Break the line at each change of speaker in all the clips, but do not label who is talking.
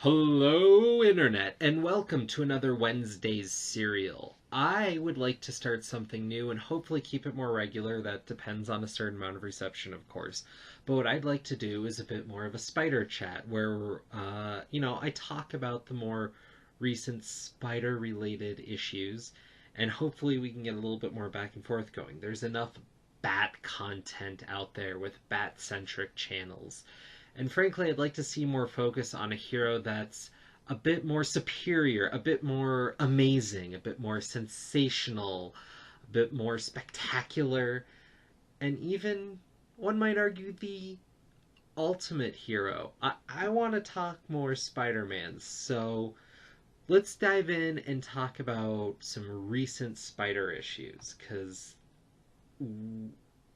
Hello, Internet, and welcome to another Wednesday's Serial. I would like to start something new and hopefully keep it more regular. That depends on a certain amount of reception, of course. But what I'd like to do is a bit more of a spider chat where, I talk about the more recent spider related issues, and hopefully we can get a little bit more back and forth going. There's enough bat content out there with bat centric channels. And frankly, I'd like to see more focus on a hero that's a bit more superior, a bit more amazing, a bit more sensational, a bit more spectacular, and even, one might argue, the ultimate hero. I want to talk more Spider Man, so let's dive in and talk about some recent Spider issues, because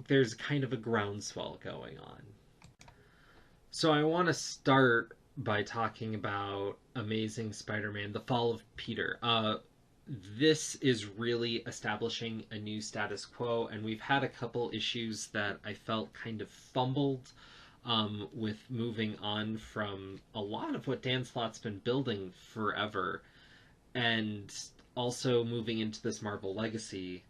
there's kind of a groundswell going on. So I want to start by talking about Amazing Spider-Man: The Fall of Peter. This is really establishing a new status quo, and we've had a couple issues that I felt kind of fumbled with moving on from a lot of what Dan Slott's been building forever, and also moving into this Marvel Legacy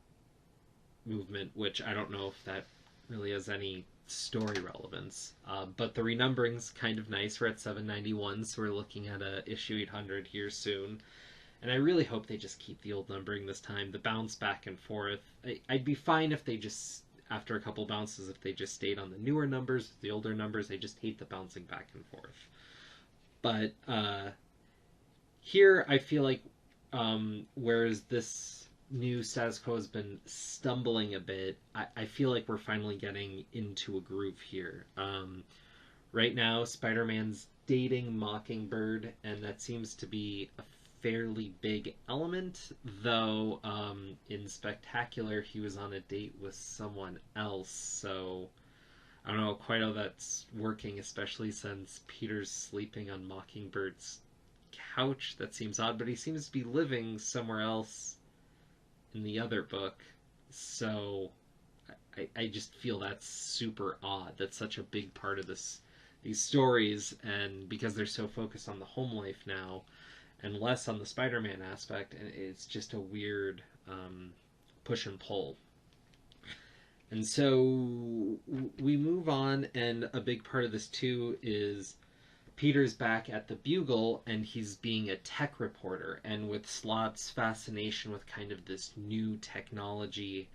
movement, which I don't know if that really has any story relevance. But the renumbering's kind of nice. We're at 791, so we're looking at a issue 800 here soon. And I really hope they just keep the old numbering this time. The bounce back and forth. I'd be fine if they just, after a couple bounces, if they just stayed on the newer numbers, the older numbers. I just hate the bouncing back and forth. But here I feel like, whereas this new status quo has been stumbling a bit, I feel like we're finally getting into a groove here. Right now, Spider Man's dating Mockingbird, and that seems to be a fairly big element, though in Spectacular, he was on a date with someone else, so I don't know quite how that's working, especially since Peter's sleeping on Mockingbird's couch. That seems odd, but he seems to be living somewhere else in the other book. So I just feel that's super odd. That's such a big part of these stories, and because they're so focused on the home life now and less on the Spider-Man aspect, and it's just a weird push and pull. And so we move on, and a big part of this too is Peter's back at the Bugle, and he's being a tech reporter. And with Slott's fascination with kind of this new technology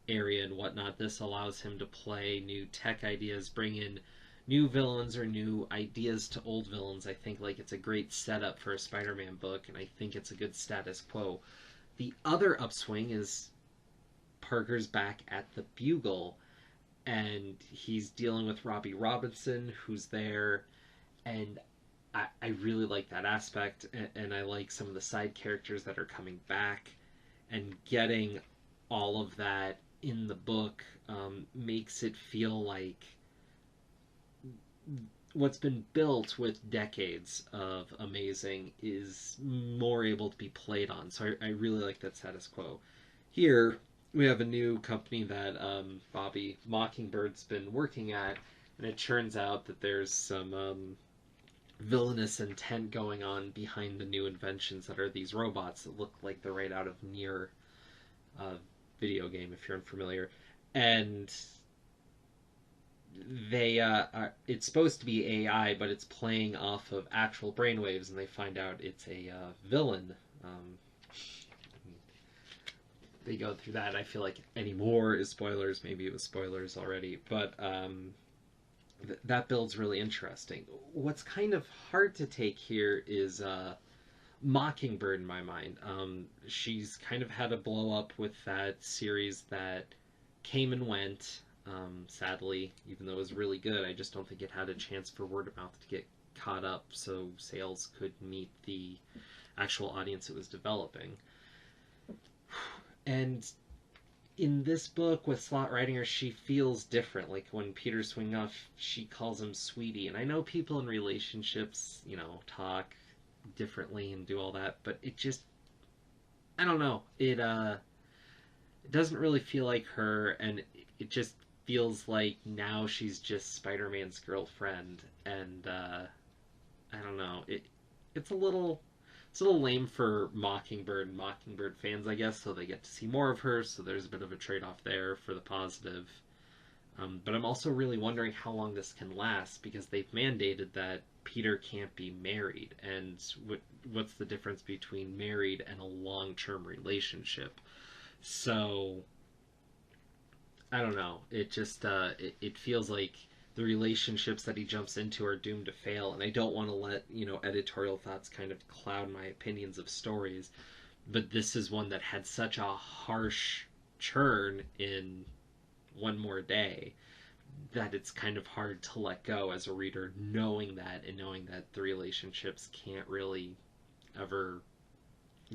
area and whatnot, this allows him to play new tech ideas, bring in new villains or new ideas to old villains. I think like it's a great setup for a Spider-Man book, and I think it's a good status quo. The other upswing is Parker's back at the Bugle, and he's dealing with Robbie Robinson, who's there, and I really like that aspect, and I like some of the side characters that are coming back, and getting all of that in the book makes it feel like what's been built with decades of Amazing is more able to be played on. So I really like that status quo. Here we have a new company that Bobby Mockingbird's been working at, and it turns out that there's some villainous intent going on behind the new inventions that are these robots that look like they're right out of Nier video game, if you're unfamiliar. And they it's supposed to be AI, but it's playing off of actual brainwaves, and they find out it's a villain. They go through that. I feel like any more is spoilers. Maybe it was spoilers already, but that build's really interesting. What's kind of hard to take here is Mockingbird in my mind. She's kind of had a blow up with that series that came and went. Sadly, even though it was really good, I just don't think it had a chance for word of mouth to get caught up so sales could meet the actual audience it was developing. And in this book, with Slott writing her, she feels different. Like when Peter's swinging off, she calls him sweetie. And I know people in relationships, talk differently and do all that, but it just, I don't know. It doesn't really feel like her, and it just feels like now she's just Spider-Man's girlfriend, and I don't know. it's a little lame for Mockingbird and Mockingbird fans, I guess, so they get to see more of her, so there's a bit of a trade-off there for the positive. But I'm also really wondering how long this can last, because they've mandated that Peter can't be married, and what's the difference between married and a long-term relationship? So I don't know. It just it feels like the relationships that he jumps into are doomed to fail, and I don't want to let editorial thoughts kind of cloud my opinions of stories. But this is one that had such a harsh churn in One More Day that it's kind of hard to let go as a reader, knowing that and knowing that the relationships can't really ever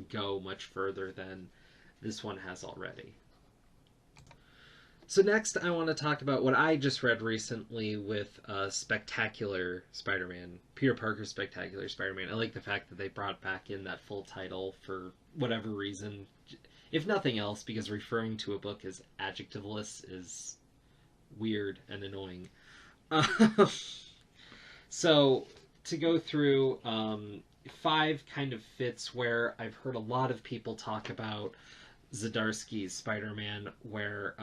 go much further than this one has already. So next, I want to talk about what I just read recently with Spectacular Spider-Man, Peter Parker's Spectacular Spider-Man. I like the fact that they brought back in that full title for whatever reason. If nothing else, because referring to a book as adjectiveless is weird and annoying. So to go through, five kind of fits where I've heard a lot of people talk about Zdarsky's Spider-Man, where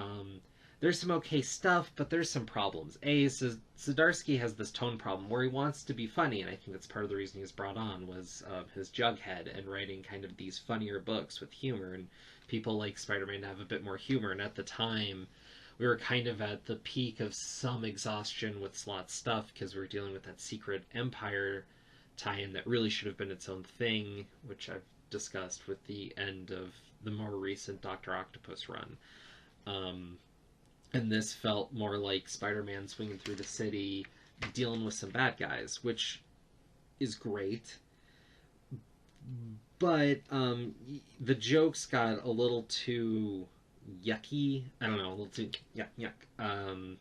there's some okay stuff, but there's some problems. Zdarsky has this tone problem where he wants to be funny, and I think that's part of the reason he was brought on was his Jughead and writing kind of these funnier books with humor, and people like Spider-Man to have a bit more humor. And at the time, we were kind of at the peak of some exhaustion with Slott's stuff because we were dealing with that Secret Empire tie-in that really should have been its own thing, which I've discussed with the end of the more recent Doctor Octopus run. And this felt more like Spider-Man swinging through the city, dealing with some bad guys, which is great. But the jokes got a little too yucky. I don't know, a little too yuck.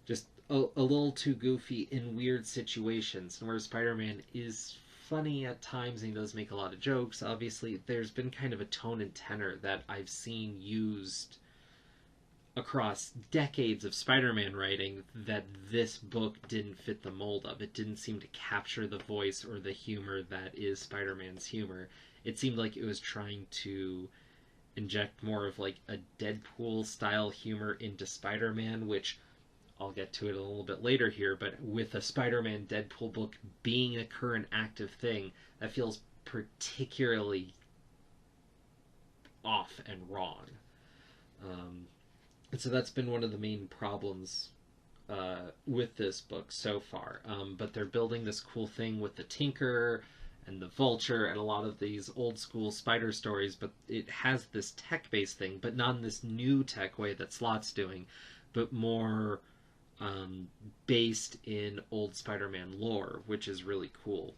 Just a little too goofy in weird situations. And where Spider-Man is funny at times and he does make a lot of jokes, obviously there's been kind of a tone and tenor that I've seen used across decades of Spider-Man writing that this book didn't fit the mold of. It didn't seem to capture the voice or the humor that is Spider-Man's humor. It seemed like it was trying to inject more of like a Deadpool style humor into Spider-Man, which I'll get to it a little bit later here, but with a Spider-Man Deadpool book being a current active thing, that feels particularly off and wrong. And so that's been one of the main problems with this book so far. But they're building this cool thing with the Tinker and the Vulture and a lot of these old school Spider stories, but it has this tech-based thing, but not in this new tech way that Slott's doing, but more based in old Spider-Man lore, which is really cool.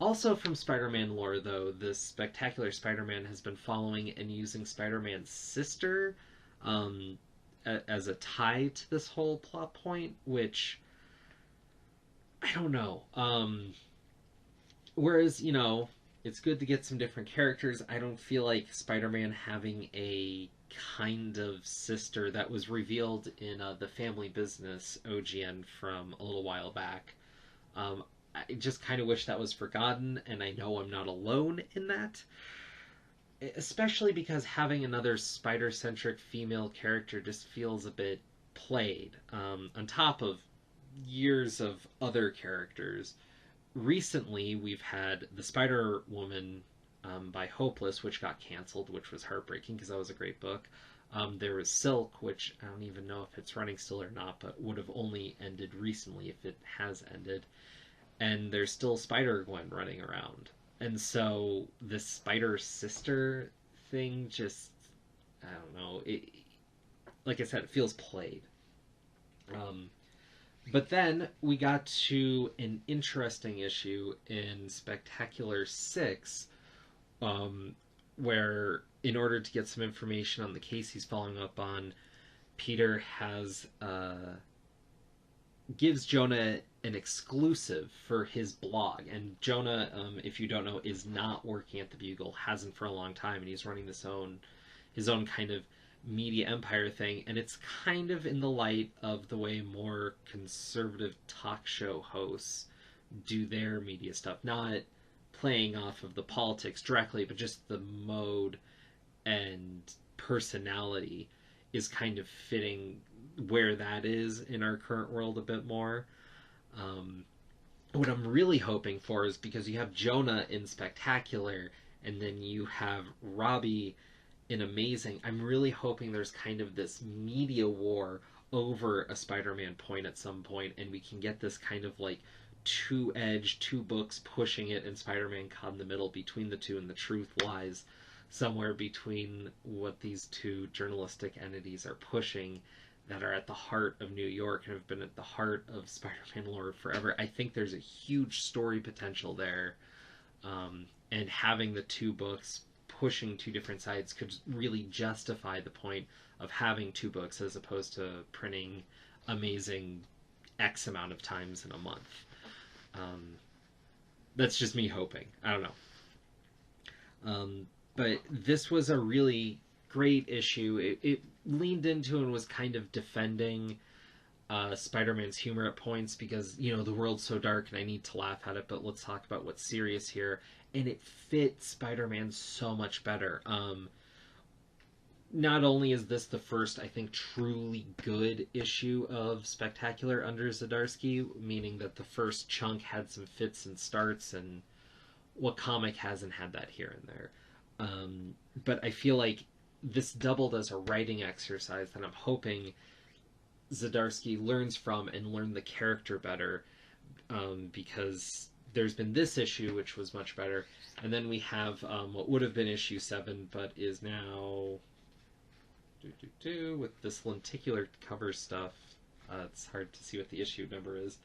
Also from Spider-Man lore, though, this Spectacular Spider-Man has been following and using Spider-Man's sister as a tie to this whole plot point, which I don't know. Whereas, it's good to get some different characters. I don't feel like Spider-Man having a kind of sister that was revealed in the Family Business OGN from a little while back. I just kind of wish that was forgotten, and I know I'm not alone in that. Especially because having another spider-centric female character just feels a bit played, on top of years of other characters. Recently, we've had the Spider-Woman by Hopeless, which got canceled, which was heartbreaking because that was a great book. There was Silk, which I don't even know if it's running still or not, but would have only ended recently if it has ended. And there's still Spider-Gwen running around. And so the Spider Sister thing just, I don't know, like I said, it feels played. But then we got to an interesting issue in Spectacular 6, where in order to get some information on the case he's following up on, Peter gives Jonah an exclusive for his blog. And Jonah, if you don't know, is not working at the Bugle, hasn't for a long time, and he's running his own kind of media empire thing. And it's kind of in the light of the way more conservative talk show hosts do their media stuff. Not playing off of the politics directly, but just the mode and personality is kind of fitting where that is in our current world a bit more. Um, what I'm really hoping for is because you have Jonah in Spectacular and then you have Robbie in Amazing, I'm really hoping there's kind of this media war over a Spider-Man point at some point, and we can get this kind of like two books pushing it, and Spider-Man caught in the middle between the two, and the truth lies somewhere between what these two journalistic entities are pushing that are at the heart of New York and have been at the heart of Spider-Man lore forever. I think there's a huge story potential there, and having the two books pushing two different sides could really justify the point of having two books as opposed to printing Amazing X amount of times in a month. Um, that's just me hoping. I don't know. But this was a really great issue. It leaned into and was kind of defending Spider-Man's humor at points because, you know, the world's so dark and I need to laugh at it, but let's talk about what's serious here. And it fit Spider-Man so much better. Not only is this the first, I think, truly good issue of Spectacular under Zdarsky, meaning that the first chunk had some fits and starts, and what comic hasn't had that here and there? But I feel like this doubled as a writing exercise that I'm hoping Zdarsky learns from and learn the character better, because there's been this issue, which was much better, and then we have what would have been issue 7, but is now with this lenticular cover stuff. It's hard to see what the issue number is.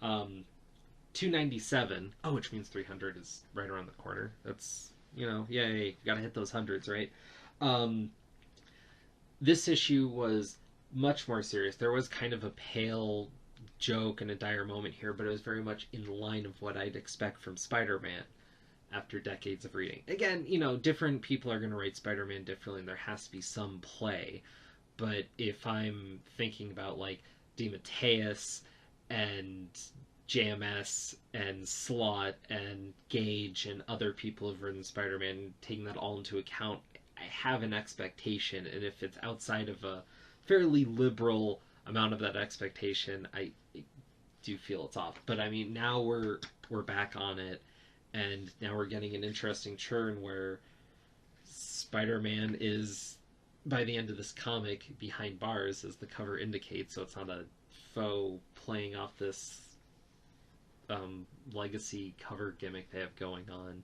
297. Oh, which means 300 is right around the corner. That's, you know, yay, gotta hit those hundreds, right? This issue was much more serious. There was kind of a pale joke and a dire moment here, but it was very much in line of what I'd expect from Spider-Man after decades of reading. Again, you know, different people are going to write Spider-Man differently, and there has to be some play. But if I'm thinking about, like, DeMatteis and JMS and Slott and Gage and other people who've written Spider-Man, taking that all into account, I have an expectation, and if it's outside of a fairly liberal amount of that expectation, I do feel it's off. But I mean, now we're back on it, and now we're getting an interesting churn where Spider-Man is, by the end of this comic, behind bars, as the cover indicates, so it's not a faux playing off this legacy cover gimmick they have going on.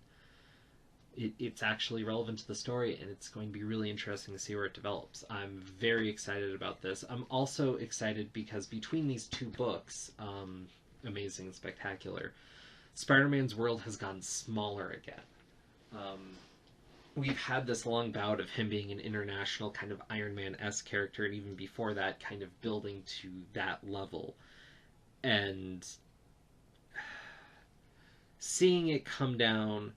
It's actually relevant to the story, and it's going to be really interesting to see where it develops. I'm very excited about this. I'm also excited because between these two books, Amazing and Spectacular, Spider-Man's world has gotten smaller again. We've had this long bout of him being an international kind of Iron Man-esque character, and even before that, kind of building to that level. And seeing it come down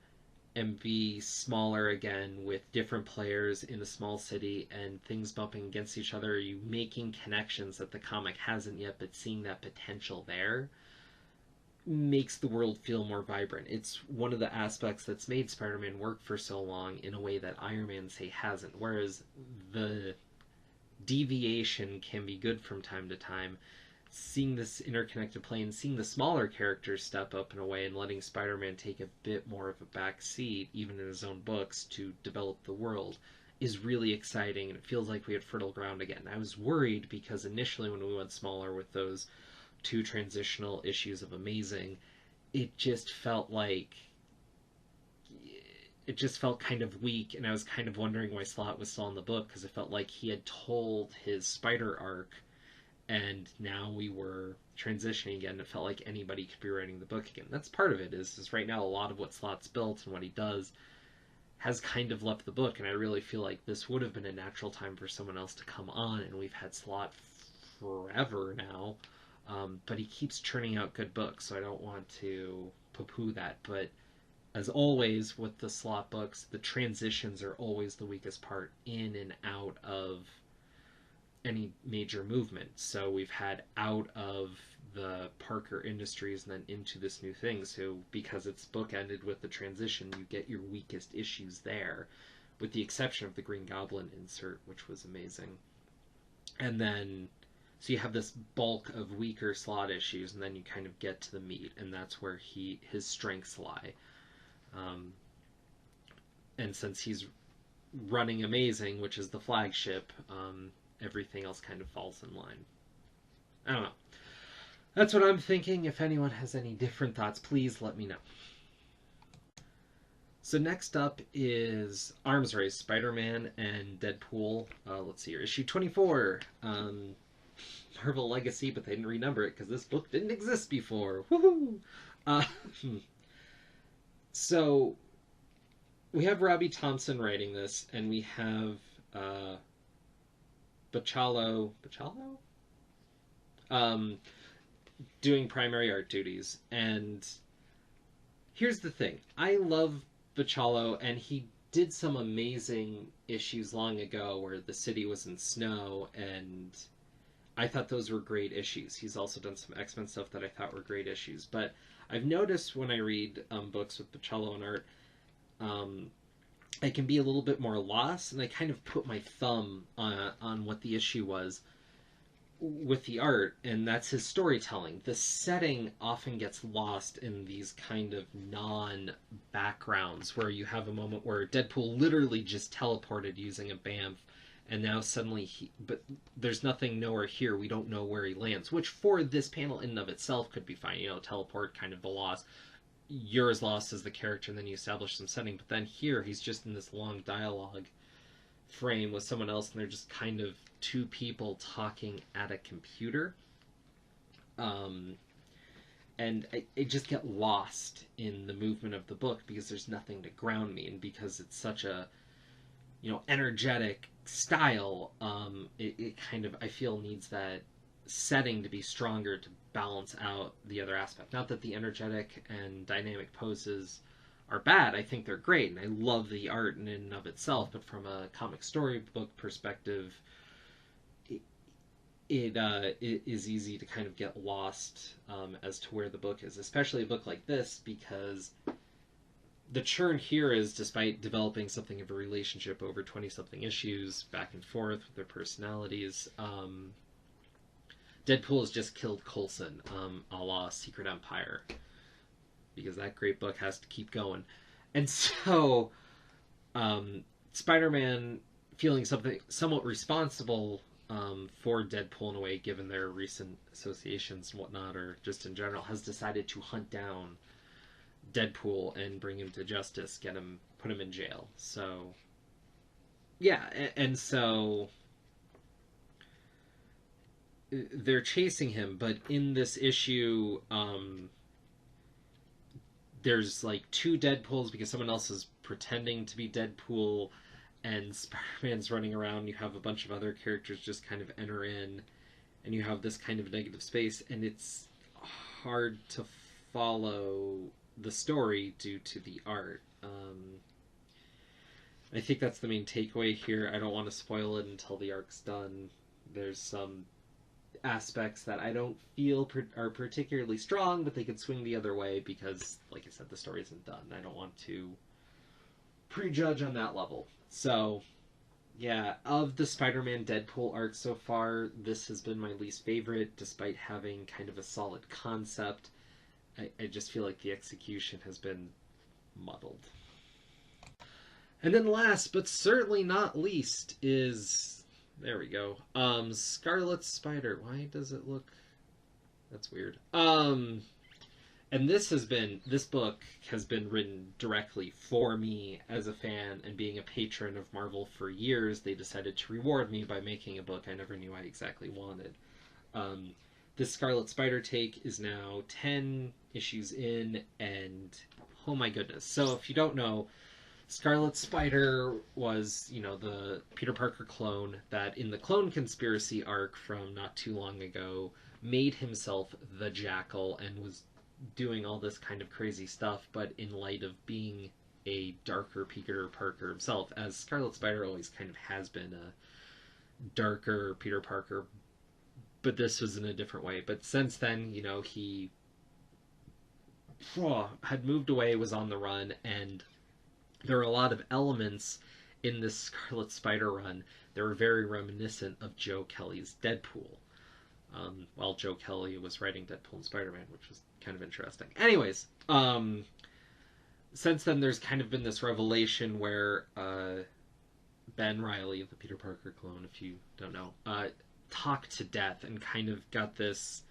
and be smaller again with different players in a small city and things bumping against each other, you making connections that the comic hasn't yet, but seeing that potential there makes the world feel more vibrant. It's one of the aspects that's made Spider-Man work for so long in a way that Iron Man, say, hasn't. Whereas the deviation can be good from time to time, seeing this interconnected play and seeing the smaller characters step up in a way and letting Spider-Man take a bit more of a back seat, even in his own books, to develop the world is really exciting, and it feels like we had fertile ground again. I was worried because initially when we went smaller with those two transitional issues of Amazing, it just felt kind of weak, and I was kind of wondering why Slott was still in the book, because it felt like he had told his Spider arc and now we were transitioning again. It felt like anybody could be writing the book again. That's part of it, is right now a lot of what Slott's built and what he does has kind of left the book, and I really feel like this would have been a natural time for someone else to come on, and we've had Slott forever now, but he keeps churning out good books, so I don't want to poo-poo that. But as always with the Slott books, the transitions are always the weakest part in and out of any major movement. So we've had out of the Parker Industries and then into this new thing. So because its book ended with the transition, you get your weakest issues there, with the exception of the Green Goblin insert, which was amazing. And then so you have this bulk of weaker slot issues, and then you kind of get to the meat, and that's where his strengths lie. Um, and since he's running Amazing, which is the flagship, everything else kind of falls in line. I don't know. That's what I'm thinking. If anyone has any different thoughts, please let me know. So next up is Arms Race, Spider-Man and Deadpool. Let's see here, issue 24. Marvel Legacy, but they didn't renumber it because this book didn't exist before. Woohoo! Uh, so we have Robbie Thompson writing this, and we have Bachalo doing primary art duties. And here's the thing: I love Bachalo, and he did some amazing issues long ago where the city was in snow, and I thought those were great issues. He's also done some X-Men stuff that I thought were great issues. But I've noticed when I read books with Bachalo and art, I can be a little bit more lost, and I kind of put my thumb on what the issue was with the art, and that's his storytelling. The setting often gets lost in these kind of non-backgrounds, where you have a moment where Deadpool literally just teleported using a BAMF, and now suddenly but there's nothing nowhere here. We don't know where he lands, which for this panel in and of itself could be fine. You know, teleport, kind of the loss. You're as lost as the character, and then you establish some setting. But then here, he's just in this long dialogue frame with someone else, and they're just kind of two people talking at a computer. And I just get lost in the movement of the book because there's nothing to ground me, and because it's such a, you know, energetic style, it kind of, I feel, needs that setting to be stronger to balance out the other aspect. Not that the energetic and dynamic poses are bad. I think they're great, and I love the art in and of itself, but from a comic storybook perspective, it is easy to kind of get lost as to where the book is, especially a book like this, because the churn here is, despite developing something of a relationship over 20-something issues, back and forth with their personalities, Deadpool has just killed Coulson, a la Secret Empire, because that great book has to keep going. And so, Spider-Man, feeling somewhat responsible for Deadpool in a way, given their recent associations and whatnot, or just in general, has decided to hunt down Deadpool and bring him to justice, put him in jail. So, yeah, and so they're chasing him, but in this issue, there's like two Deadpools because someone else is pretending to be Deadpool, and Spider-Man's running around. You have a bunch of other characters just kind of enter in, and you have this kind of negative space, and it's hard to follow the story due to the art. I think that's the main takeaway here. I don't want to spoil it until the arc's done. There's some aspects that I don't feel are particularly strong, but they could swing the other way because, like I said, the story isn't done. I don't want to prejudge on that level. So, yeah, of the Spider-Man Deadpool art so far, this has been my least favorite, despite having kind of a solid concept. I just feel like the execution has been muddled. And then last, but certainly not least, is... There we go. Scarlet Spider. Why does it look... That's weird. And this book has been written directly for me as a fan and being a patron of Marvel for years. They decided to reward me by making a book I never knew I exactly wanted. This Scarlet Spider take is now 10 issues in, and oh my goodness. So if you don't know, Scarlet Spider was, you know, the Peter Parker clone that in the Clone Conspiracy arc from not too long ago made himself the Jackal and was doing all this kind of crazy stuff, but in light of being a darker Peter Parker himself, as Scarlet Spider always kind of has been darker Peter Parker, but this was in a different way. But since then, he had moved away, was on the run, and there are a lot of elements in this Scarlet Spider run that were very reminiscent of Joe Kelly's Deadpool. While Joe Kelly was writing Deadpool and Spider-Man, which was kind of interesting. Anyways, since then there's kind of been this revelation where Ben Reilly, the Peter Parker clone, if you don't know, talked to Death and kind of got this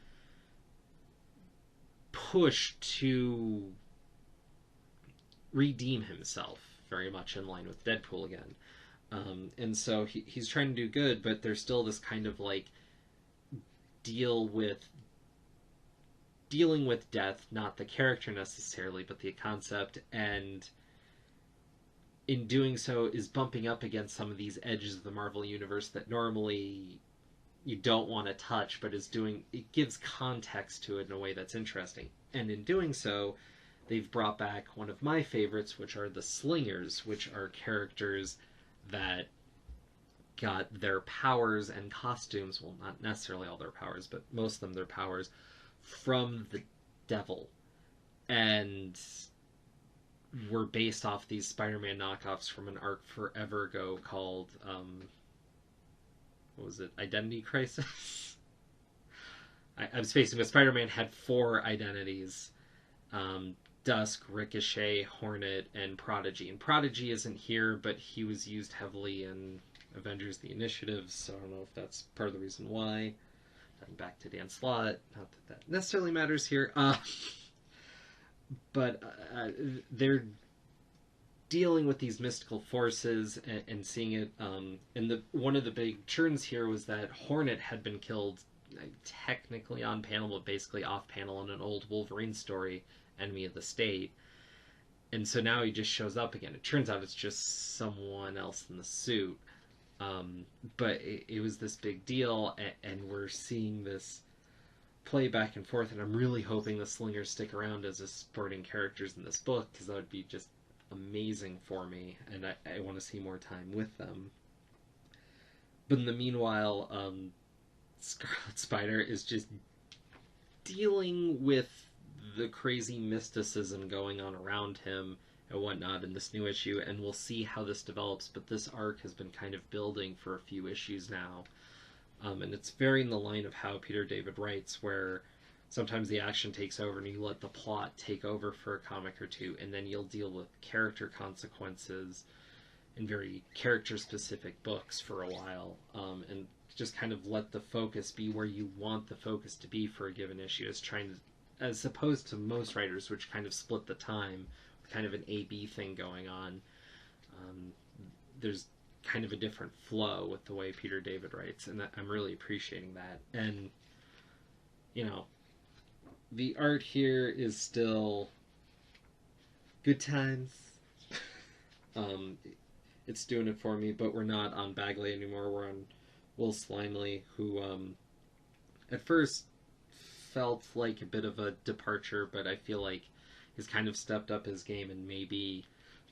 push to redeem himself, very much in line with Deadpool again. And so he's trying to do good, but there's still this kind of like dealing with Death, not the character necessarily, but the concept, and in doing so is bumping up against some of these edges of the Marvel universe that normally you don't want to touch, but it gives context to it in a way that's interesting. And in doing so, they've brought back one of my favorites, which are the Slingers, which are characters that got their powers and costumes, well, not necessarily all their powers, but most of them their powers, from the devil. And were based off these Spider-Man knockoffs from an arc forever ago called, what was it, Identity Crisis? I was facing with Spider-Man had 4 identities. Dusk, Ricochet, Hornet, and Prodigy. And Prodigy isn't here, but he was used heavily in Avengers The Initiative, so I don't know if that's part of the reason why. Back to Dan Slott, not that necessarily matters here. But they're dealing with these mystical forces and seeing it. And one of the big churns here was that Hornet had been killed technically on panel, but basically off panel in an old Wolverine story, Enemy of the State. And so now he just shows up again. It turns out it's just someone else in the suit. But it was this big deal, and we're seeing this play back and forth, and I'm really hoping the Slingers stick around as supporting characters in this book, because that would be just amazing for me, and I want to see more time with them. But in the meanwhile, Scarlet Spider is just dealing with the crazy mysticism going on around him and whatnot in this new issue, and we'll see how this develops, but this arc has been kind of building for a few issues now. And it's very in the line of how Peter David writes, where sometimes the action takes over and you let the plot take over for a comic or two, and then you'll deal with character consequences in very character-specific books for a while, and just kind of let the focus be where you want the focus to be for a given issue, as opposed to most writers, which kind of split the time, kind of an A-B thing going on. There's kind of a different flow with the way Peter David writes, and I'm really appreciating that. And, the art here is still good times. It's doing it for me, but we're not on Bagley anymore. We're on Will Slimely, who at first felt like a bit of a departure, but I feel like he's kind of stepped up his game and maybe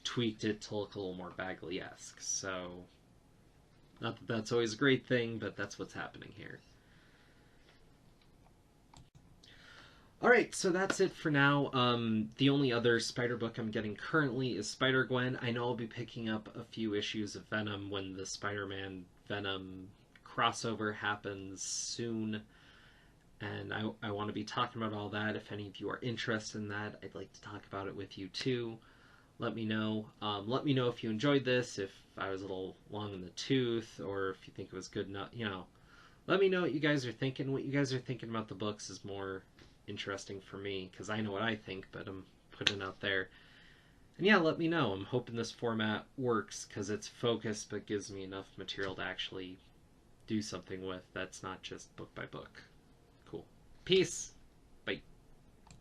tweaked it to look a little more Bagley-esque. So, not that that's always a great thing, but that's what's happening here. Alright, so that's it for now. The only other Spider book I'm getting currently is Spider-Gwen. I know I'll be picking up a few issues of Venom when the Spider-Man Venom crossover happens soon. And I want to be talking about all that. If any of you are interested in that, I'd like to talk about it with you too. Let me know. Let me know if you enjoyed this, if I was a little long in the tooth, or if you think it was good enough. Let me know what you guys are thinking. What you guys are thinking about the books is more interesting for me, because I know what I think, but I'm putting it out there. And yeah, let me know. I'm hoping this format works, because it's focused, but gives me enough material to actually do something with that's not just book by book. Cool. Peace!